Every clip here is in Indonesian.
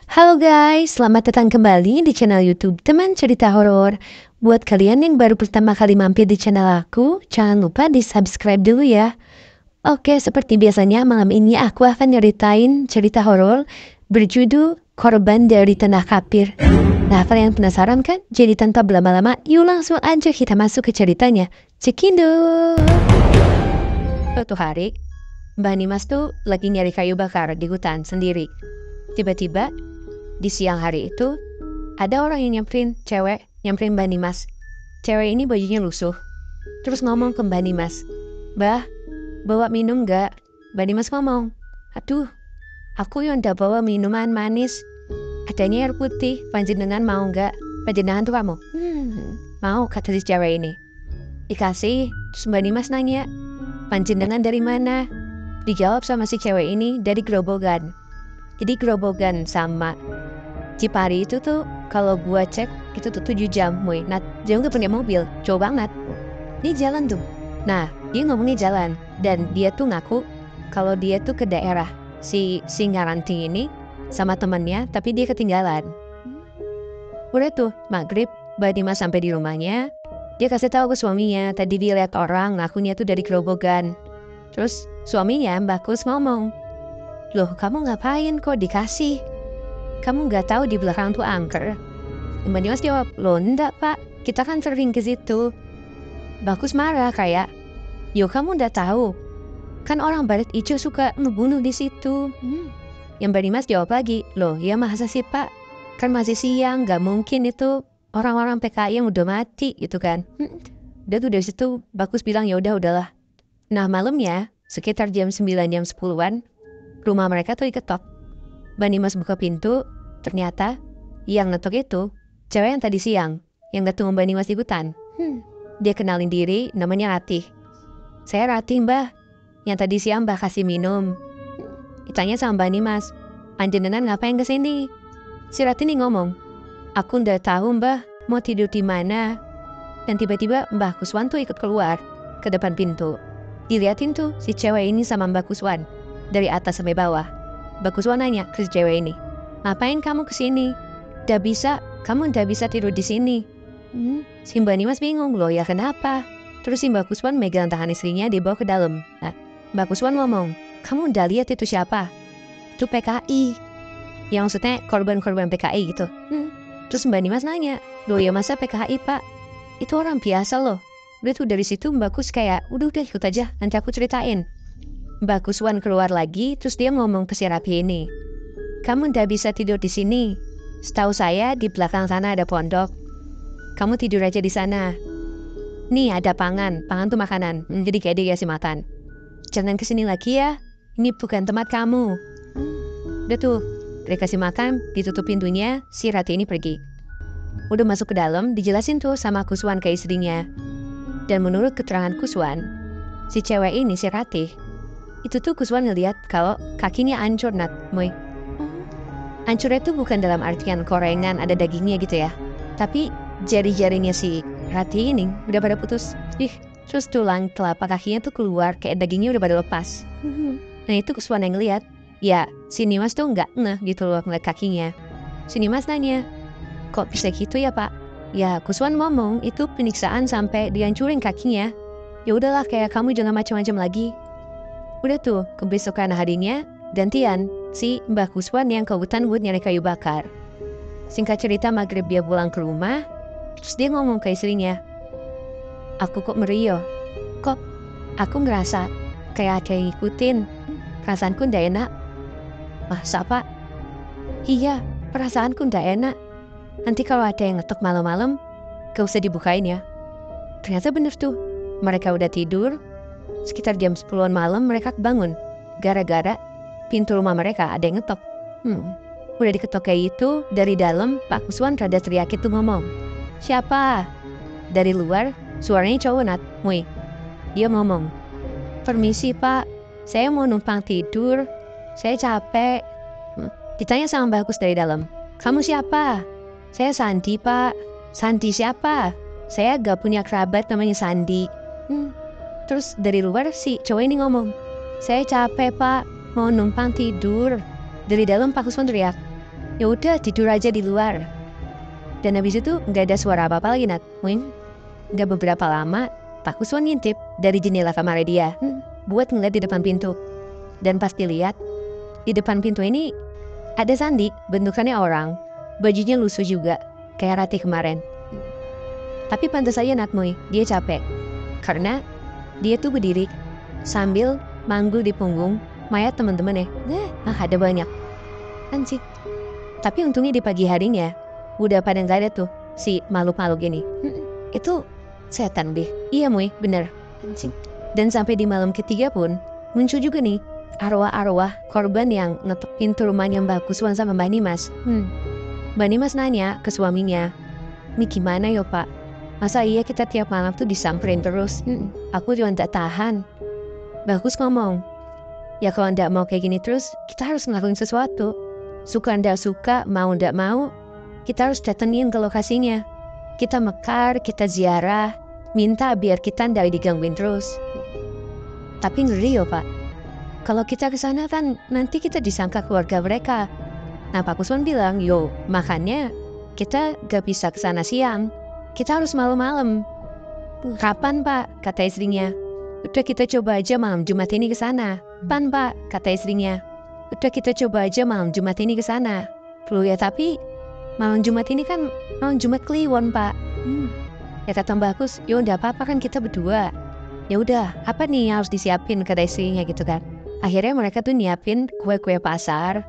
Halo guys, selamat datang kembali di channel YouTube Teman Cerita Horor. Buat kalian yang baru pertama kali mampir di channel aku, jangan lupa di-subscribe dulu ya. Oke, seperti biasanya malam ini aku akan nyeritain cerita horor berjudul Korban dari Tanah Kafir. Nah, kalian penasaran kan? Jadi tanpa berlama-lama, yuk langsung aja kita masuk ke ceritanya. Cekindo! Suatu hari, Mbak Nimas tuh lagi nyari kayu bakar di hutan sendiri. Tiba-tiba, di siang hari itu, ada orang yang nyamperin Mbak Nimas. Cewek ini bajunya lusuh. Terus ngomong ke Mbak Nimas, "Mbah, bawa minum gak?" Mbak Nimas ngomong, "Aduh, aku yang udah bawa minuman manis. Adanya air putih, panjenengan mau gak?" Panjenengan tuh kamu. Mau, kata si cewek ini. Dikasih, terus Mbak Nimas nanya, "Panjenengan dari mana?" Dijawab sama si cewek ini, "Dari Grobogan." Jadi Grobogan sama Cipari itu tuh kalau gua cek itu tuh 7 jam, Moy. Nat, dia nggak punya mobil, jauh banget. Ini jalan tuh. Nah, dia ngomongnya jalan dan dia tuh ngaku kalau dia tuh ke daerah si Ngaranting ini sama temennya, tapi dia ketinggalan. Udah tuh maghrib, Mbak Dimas sampai di rumahnya. Dia kasih tahu ke suaminya, tadi dia lihat orang ngakunya tuh dari Grobogan. Terus suaminya Mbak Kus ngomong, "Loh, kamu ngapain kok dikasih? Kamu nggak tahu di belakang tuh angker?" Mbak Dimas jawab, "Loh enggak pak, kita kan sering ke situ." Bagus marah kayak, "Yo kamu udah tahu, kan orang Barat Ijo suka ngebunuh di situ." Yang Mbak Dimas jawab lagi, "Loh ya masa sih pak, kan masih siang, nggak mungkin itu orang-orang PKI yang udah mati gitu kan." Udah tuh dari situ Bagus bilang ya udahlah. Nah malamnya sekitar jam 9 jam 10-an, rumah mereka tuh diketok. Mbak Dimas buka pintu, ternyata yang ngetok itu cewek yang tadi siang, yang datang Mbak Dimas di hutan. Dia kenalin diri, namanya Ratih. "Saya Ratih mbah, yang tadi siang mbah kasih minum." Ditanya sama Mbak Dimas, "Panjenengan ngapain kesini?" Si Ratih nih ngomong, "Aku ndak tahu mbah, mau tidur di mana." Dan tiba-tiba Mbah Kuswan tuh ikut keluar ke depan pintu. Diliatin tuh si cewek ini sama Mbak Kuswan dari atas sampai bawah. Mbak Kuswan nanya ke si cewek ini, "Ngapain kamu kesini? Kamu ndak bisa tidur di sini." Si Mbak Nimas bingung, "Loh ya kenapa?" Terus si Mbak Kuswan megang tangan istrinya dibawa ke dalam. Nah, Mbak Kuswan ngomong, "Kamu udah lihat itu siapa?" "Itu PKI." Yang maksudnya korban-korban PKI gitu. Terus Mbak Nimas nanya, "Loh ya masa PKI pak? Itu orang biasa loh." Udah tuh dari situ Mbak Kus kayak, udah ikut aja, nanti aku ceritain. Mbak Kuswan keluar lagi, terus dia ngomong ke si Rapi ini, "Kamu ndak bisa tidur di sini. Setahu saya di belakang sana ada pondok. Kamu tidur aja di sana. Nih ada pangan tuh makanan. Jadi kayak dia kasih makan. Jangan kesini lagi ya. Ini bukan tempat kamu." Udah tuh, dia kasih makan, ditutup pintunya, si Rati ini pergi. Udah masuk ke dalam, dijelasin tuh sama Kuswan ke istrinya. Dan menurut keterangan Kuswan, si cewek ini, si Rati, itu tuh Kuswan ngeliat kalau kakinya hancur, Nat, Moy. Hancurnya tuh bukan dalam artian korengan ada dagingnya gitu ya. Tapi jari-jarinya si Rati ini udah pada putus. Terus tulang telapak kakinya tuh keluar kayak dagingnya udah pada lepas. Nah itu Kuswan yang ngeliat. Ya si Nimas tuh nggak ngeh gitu loh ngeliat kakinya. Si Nimas nanya, "Kok bisa gitu ya pak?" Ya Kuswan ngomong itu penyiksaan sampai dihancurin kakinya. Ya udahlah kayak kamu jangan macam-macam lagi. Udah tuh kebesokan harinya gantian si Mbak Kuswan yang ke hutan buat nyari kayu bakar. Singkat cerita maghrib dia pulang ke rumah. Terus dia ngomong ke istrinya, "Aku kok meriyo. Kok aku ngerasa kayak ada yang ngikutin. Perasaanku ndak enak." "Masa pak?" "Iya, perasaanku ndak enak. Nanti kalau ada yang ngetok malam-malam, gak usah dibukain ya." Ternyata bener tuh. Mereka udah tidur. Sekitar jam 10-an malam mereka bangun. Gara-gara pintu rumah mereka ada yang ngetok. Udah diketok kayak itu, dari dalam Pak Kuswan rada teriak itu ngomong, "Siapa?" Dari luar, suaranya cowok, Nat, Moy. Dia ngomong, "Permisi pak, saya mau numpang tidur. Saya capek." Ditanya sama Bagus dari dalam, "Kamu siapa?" "Saya Sandi pak." "Sandi siapa?" "Saya gak punya kerabat namanya Sandi." Terus dari luar si cowok ini ngomong, "Saya capek pak, mau numpang tidur." Dari dalam Pak Kuswan teriak, Ya udah tidur aja di luar. Dan habis itu nggak ada suara apa-apa lagi Nat. Nggak beberapa lama Pak Kuswan ngintip dari jendela kamar dia buat ngeliat di depan pintu. Dan pas dilihat di depan pintu ini ada Sandi, bentukannya orang, bajunya lusuh juga kayak Ratih kemarin. Tapi pantas aja Natmoy, dia capek karena dia tuh berdiri sambil manggul di punggung mayat teman-temannya. Ada banyak anjing. Tapi untungnya di pagi harinya udah pada nggak ada tuh si makhluk-makhluk ini. Itu setan deh. Iya Moy, bener. Anjing. Dan sampai di malam ketiga pun muncul juga nih arwah-arwah korban yang ngetok pintu rumahnya Mbak Kuswan sama Mbak Nimas. Mbak Nimas nanya ke suaminya, "Ini gimana ya Pak? Masa iya kita tiap malam tuh disamperin terus? Aku juga nggak tahan." Bagus ngomong, "Ya kalau nggak mau kayak gini terus, kita harus ngelakuin sesuatu. Suka nggak suka, mau nggak mau, kita harus datengin ke lokasinya. Kita mekar, kita ziarah, minta biar kita nggak digangguin terus." Tapi ngeri ya Pak. Kalau kita ke sana kan nanti kita disangka keluarga mereka. Nah Pak Kuswan bilang, "Yo, makanya kita gak bisa ke sana siang. Kita harus malam-malam." "Kapan Pak?" kata istrinya. "Udah kita coba aja malam Jumat ini ke sana." "Pan Pak?" kata istrinya. "Udah kita coba aja malam Jumat ini ke sana." "Perlu ya tapi malam Jumat ini kan malam Jumat Kliwon Pak." Ya kata Mbak Kus, "Yo nggak apa-apa kan kita berdua." "Ya udah, apa nih yang harus disiapin?" kata istrinya gitu kan. Akhirnya mereka tuh nyiapin kue-kue pasar,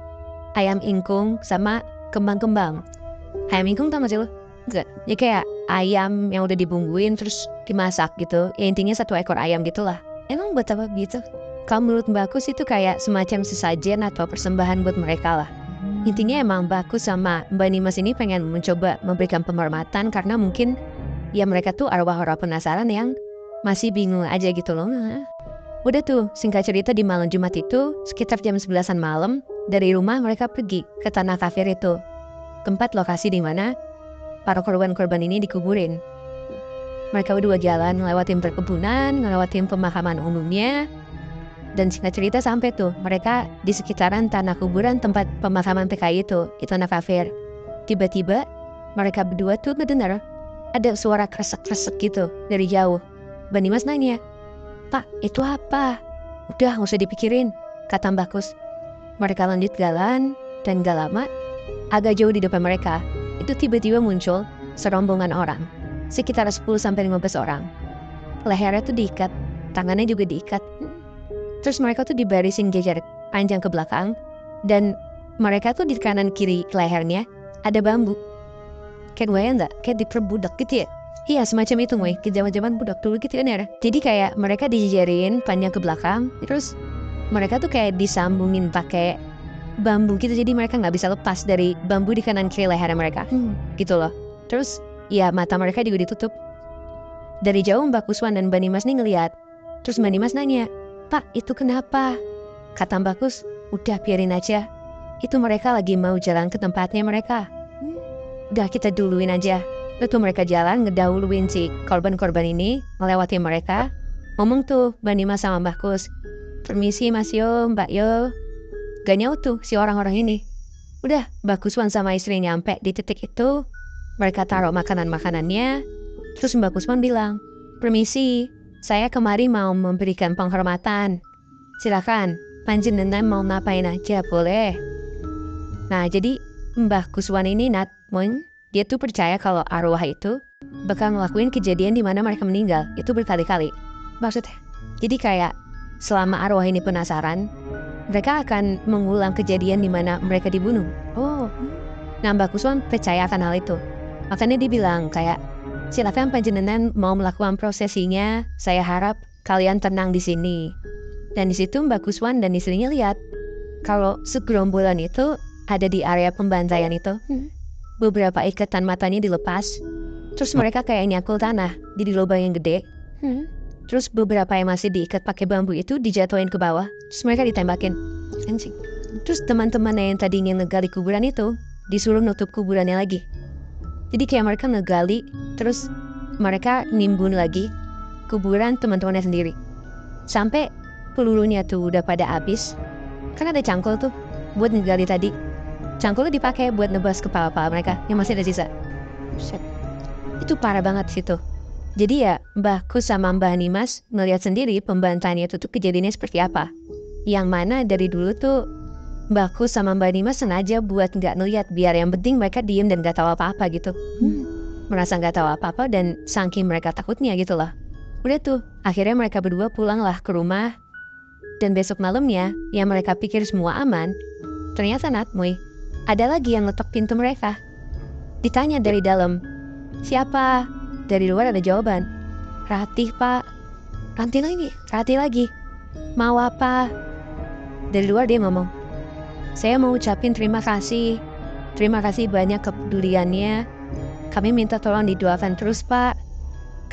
ayam ingkung sama kembang-kembang. Ayam ingkung tau gak sih lo? Enggak. Ya kayak ayam yang udah dibumbuin terus dimasak gitu. Ya intinya satu ekor ayam gitulah. Emang buat apa gitu? Kalau menurut Mbak Kus itu kayak semacam sesajen atau persembahan buat mereka lah. Intinya emang Mbak Kus sama Mbak Nimas ini pengen mencoba memberikan penghormatan karena mungkin ya mereka tuh arwah-arwah penasaran yang masih bingung aja gitu loh. Udah tuh, singkat cerita di malam Jumat itu, sekitar jam 11-an malam, dari rumah mereka pergi ke tanah kafir itu. Tempat lokasi di mana para korban-korban ini dikuburin. Mereka berdua jalan, ngelewatin perkebunan, ngelewatin pemakaman umumnya. Dan singkat cerita sampai tuh, mereka di sekitaran tanah kuburan tempat pemakaman PKI itu, di tanah kafir. Tiba-tiba, mereka berdua tuh mendengar ada suara kresek-kresek gitu dari jauh. Mbak Nimas nanya, "Pak, itu apa?" "Udah, gak usah dipikirin," kata Mbak Kus. Mereka lanjut jalan, dan gak lama, agak jauh di depan mereka, itu tiba-tiba muncul serombongan orang, sekitar 10-15 orang. Lehernya tuh diikat, tangannya juga diikat. Terus mereka tuh dibarisin jajar panjang ke belakang, dan mereka tuh di kanan kiri lehernya ada bambu. Kayak gue gak? Kayak diperbudak gitu ya. Iya semacam itu gue, ke zaman-zaman budak dulu gitu kan ya. Jadi kayak mereka dijajarin panjang ke belakang, terus mereka tuh kayak disambungin pakai bambu gitu. Jadi mereka nggak bisa lepas dari bambu di kanan kiri leher mereka, gitu loh. Terus ya mata mereka juga ditutup. Dari jauh Mbak Kuswan dan Mbak Nimas nih ngeliat. Terus Mbak Nimas nanya, "Pak, itu kenapa?" Kata Mbak Kus, "Udah biarin aja. Itu mereka lagi mau jalan ke tempatnya mereka. Udah kita duluin aja." Lalu mereka jalan ngedahuluin si korban-korban ini, melewati mereka. Ngomong tuh Mbak Nimas sama Mbak Kus, "Permisi Mas Yo, Mbak Yo." Gak nyaut tuh si orang-orang ini. Udah Mbak Kuswan sama istri nyampe di titik itu, mereka taruh makanan-makanannya. Terus Mbak Kuswan bilang, "Permisi, saya kemari mau memberikan penghormatan. Silakan, panjenengan mau ngapain aja boleh." Nah jadi Mbah Kuswan ini dia tuh percaya kalau arwah itu bakal ngelakuin kejadian di mana mereka meninggal. Itu berkali-kali. Maksudnya, jadi kayak selama arwah ini penasaran, mereka akan mengulang kejadian di mana mereka dibunuh. Nah Mbah Kuswan percaya akan hal itu. Makanya dia bilang kayak, "Silakan panjenengan mau melakukan prosesinya. Saya harap kalian tenang di sini." Dan di situ Mbak Kuswan dan istrinya lihat kalau segerombolan itu ada di area pembantaian itu. Beberapa ikatan matanya dilepas. Terus mereka kayak nyakul tanah di lubang yang gede. Terus beberapa yang masih diikat pakai bambu itu dijatuhin ke bawah. Terus mereka ditembakin. Anjing. Terus teman-temannya yang tadinya ngegali kuburan itu disuruh nutup kuburannya lagi. Jadi kayak mereka ngegali, terus mereka nimbun lagi kuburan teman-temannya sendiri. Sampai pelurunya tuh udah pada habis. Kan ada cangkul tuh buat ngegali tadi. Cangkulnya dipakai buat nebas kepala-kepala mereka yang masih ada sisa. Shit. Itu parah banget situ. Jadi ya Mbahku sama Mbah Nimas melihat sendiri pembantaian itu tuh kejadiannya seperti apa. Yang mana dari dulu tuh Mbahku sama Mbah Nimas sengaja buat nggak ngeliat biar yang penting mereka diem dan nggak tahu apa-apa gitu. Merasa nggak tahu apa-apa dan saking mereka takutnya gitu loh. Udah tuh, akhirnya mereka berdua pulanglah ke rumah. Dan besok malamnya, yang mereka pikir semua aman, ternyata Natmoy, ada lagi yang ngetok pintu mereka. Ditanya dari dalam, siapa? Dari luar ada jawaban, Ratih pak. Ratih lagi. Mau apa? Dari luar dia ngomong, saya mau ucapin terima kasih. Terima kasih banyak kepeduliannya. Kami minta tolong didoakan terus pak.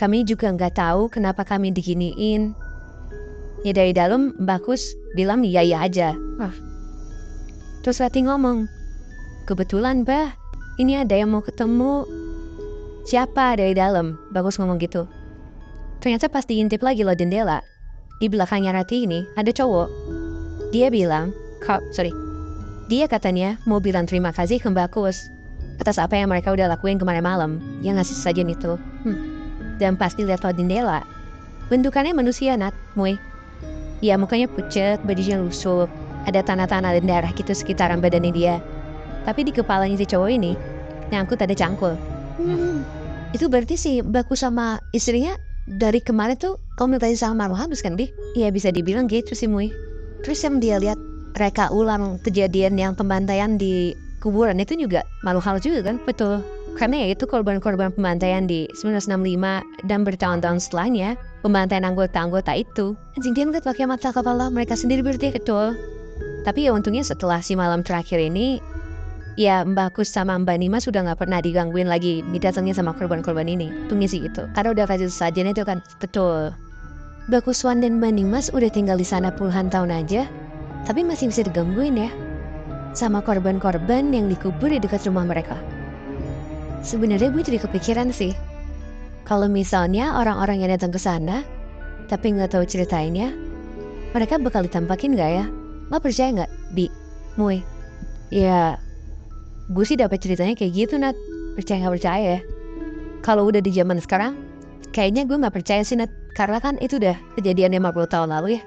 Kami juga nggak tahu kenapa kami diginiin. Ya dari dalam Bagus bilang iya aja. Terus Ratih ngomong, kebetulan bah, ini ada yang mau ketemu. Siapa dari dalam? Bagus ngomong gitu. Ternyata pas diintip lagi loh jendela, di belakangnya Ratih ini ada cowok. Dia bilang, dia katanya mau bilang terima kasih ke Bagus atas apa yang mereka udah lakuin kemarin malam, yang ngasih sajian itu. Dan pas dilihat loh jendela, bentukannya manusia Moy. Ya mukanya pucat, bajunya lusuh, ada tanah-tanah dan darah gitu sekitaran badannya dia. Tapi di kepalanya si cowok ini nyangkut ada cangkul. Itu berarti si Bagus sama istrinya dari kemarin tuh komunikasi sama Marwah habis kan, Bi? Iya bisa dibilang gitu sih, Mui. Terus yang dia lihat reka ulang kejadian yang pembantaian di kuburan itu juga Marwah juga kan? Betul. Karena ya itu korban-korban pembantaian di 1965 dan bertahun-tahun setelahnya pembantaian anggota-anggota itu. Anjing dia ngeliat pakai mata kepala mereka sendiri berarti. Betul. Tapi ya untungnya setelah si malam terakhir ini, ya Mbak Kus sama Mbak Nima sudah gak pernah digangguin lagi didatengnya sama korban-korban ini. Untungnya sih gitu. Karena udah kasih sajian itu kan. Betul. Mbak Kuswan dan Mbak Nimas udah tinggal di sana puluhan tahun aja, tapi masih bisa digangguin ya sama korban-korban yang dikubur di dekat rumah mereka. Sebenarnya gue jadi kepikiran sih, kalau misalnya orang-orang yang datang ke sana tapi nggak tahu ceritainnya, mereka bakal ditampakin nggak ya? Lo percaya nggak, Bi? Mui? Ya, gue sih dapat ceritanya kayak gitu, Nat. Percaya nggak percaya ya? Kalau udah di zaman sekarang, kayaknya gue nggak percaya sih, Nat. Karena kan itu udah kejadian 50 tahun lalu ya.